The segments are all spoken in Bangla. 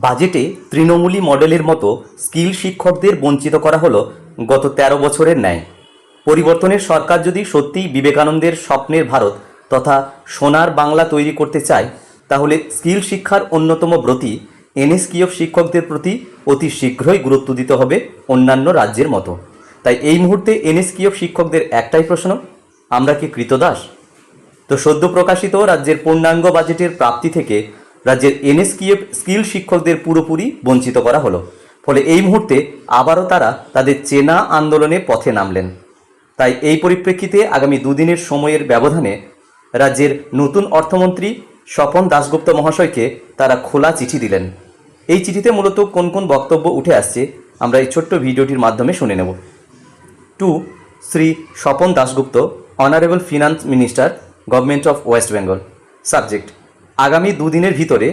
বাজেটে তৃণমূলী মডেলের মতো স্কিল শিক্ষকদের বঞ্চিত করা হলো গত ১৩ বছরের ন্যায়। পরিবর্তনের সরকার যদি সত্যিই বিবেকানন্দের স্বপ্নের ভারত তথা সোনার বাংলা তৈরি করতে চায়, তাহলে স্কিল শিক্ষার অন্যতম ব্রতী এনএসকিউএফ শিক্ষকদের প্রতি অতি শীঘ্রই গুরুত্ব দিতে হবে অন্যান্য রাজ্যের মতো। তাই এই মুহূর্তে এনএসকিউএফ শিক্ষকদের একটাই প্রশ্ন, আমরা কি কৃতদাস? তো সদ্য প্রকাশিত রাজ্যের পূর্ণাঙ্গ বাজেটের প্রাপ্তি থেকে রাজ্যের এনএসকিউএফ স্কিল শিক্ষকদের পুরোপুরি বঞ্চিত করা হলো। ফলে এই মুহূর্তে আবারও তারা তাদের চেনা আন্দোলনে পথে নামলেন। তাই এই পরিপ্রেক্ষিতে আগামী দুদিনের সময়ের ব্যবধানে রাজ্যের নতুন অর্থমন্ত্রী স্বপন দাশগুপ্ত মহাশয়কে তারা খোলা চিঠি দিলেন। এই চিঠিতে মূলত কোন কোন বক্তব্য উঠে আসছে আমরা এই ছোট্ট ভিডিওটির মাধ্যমে শুনে নেব। To Shri Swapan Dasgupta, honourable finance minister, government of West Bengal. Subject: আগামী দুদিনের ভিতরে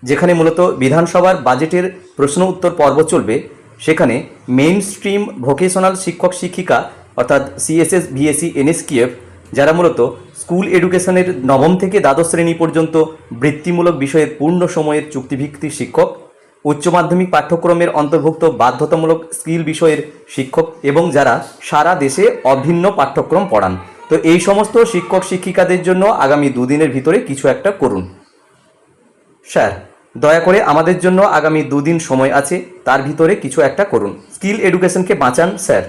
যেখানে মূলত বিধানসভার বাজেটের প্রশ্ন উত্তর পর্ব চলবে, সেখানে মেইন স্ট্রিম ভোকেশনাল শিক্ষক শিক্ষিকা অর্থাৎ সিএসএস ভিএসি এনএসকিউএফ, যারা মূলত স্কুল এডুকেশনের নবম থেকে দ্বাদশ শ্রেণী পর্যন্ত বৃত্তিমূলক বিষয়ের পূর্ণ সময়ের চুক্তিভিত্তিক শিক্ষক, উচ্চ মাধ্যমিক পাঠ্যক্রমের অন্তর্ভুক্ত বাধ্যতামূলক স্কিল বিষয়ের শিক্ষক এবং যারা সারা দেশে অভিন্ন পাঠ্যক্রম পড়ান, তো এই সমস্ত শিক্ষক শিক্ষিকাদের জন্য আগামী দুদিনের ভিতরে কিছু একটা করুন। স্যার, দয়া করে আমাদের জন্য আগামী দুদিন সময় আছে, তার ভিতরে কিছু একটা করুন। স্কিল এডুকেশনকে বাঁচান স্যার।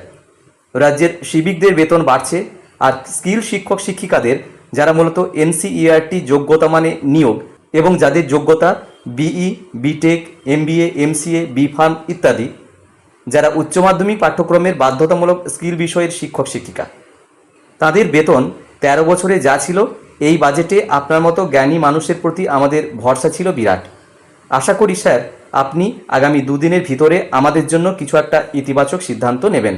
রাজ্যের সিভিকদের বেতন বাড়ছে, আর স্কিল শিক্ষক শিক্ষিকাদের যারা মূলত এনসিইআরটি যোগ্যতা মানে নিয়োগ এবং যাদের যোগ্যতা BE, BTech, MBA, MCA, BPharm ইত্যাদি, যারা উচ্চ মাধ্যমিক পাঠ্যক্রমের বাধ্যতামূলক স্কিল বিষয়ের শিক্ষক শিক্ষিকা, তাদের বেতন ১৩ বছরে যা ছিল, এই বাজেটে আপনার মতো জ্ঞানী মানুষের প্রতি আমাদের ভরসা ছিল বিরাট। আশা করি স্যার আপনি আগামী দুদিনের ভিতরে আমাদের জন্য কিছু একটা ইতিবাচক সিদ্ধান্ত নেবেন।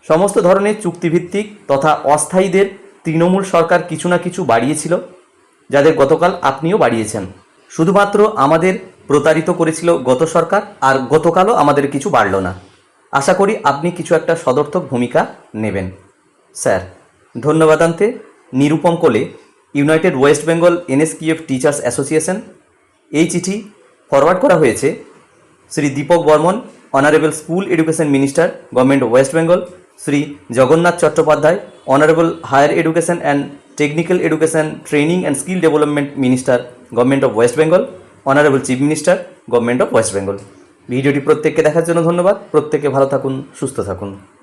সমস্ত ধরনের চুক্তিভিত্তিক তথা অস্থায়ীদের তৃণমূল সরকার কিছু না কিছু বাড়িয়েছিল, যাদের গতকাল আপনিও বাড়িয়েছেন। শুধুমাত্র আমাদের প্রতারিত করেছিল গত সরকার, আর গতকালও আমাদের কিছু বাড়ল না। আশা করি আপনি কিছু একটা সদর্থক ভূমিকা নেবেন স্যার। ধন্যবাদান্তে Nirupam Kole, United West Bengal NSQF Teachers Association. এই চিঠি ফরওয়ার্ড করা হয়েছে Shri Dipak Barman, honourable school education minister, government of West Bengal, Shri Jagannath Chattopadhyay, honourable higher education and technical education training and skill development minister, government of West Bengal, honourable chief minister, government of West Bengal. ভিডিওটি প্রত্যেককে দেখার জন্য ধন্যবাদ। প্রত্যেকে ভালো থাকুন, সুস্থ থাকুন।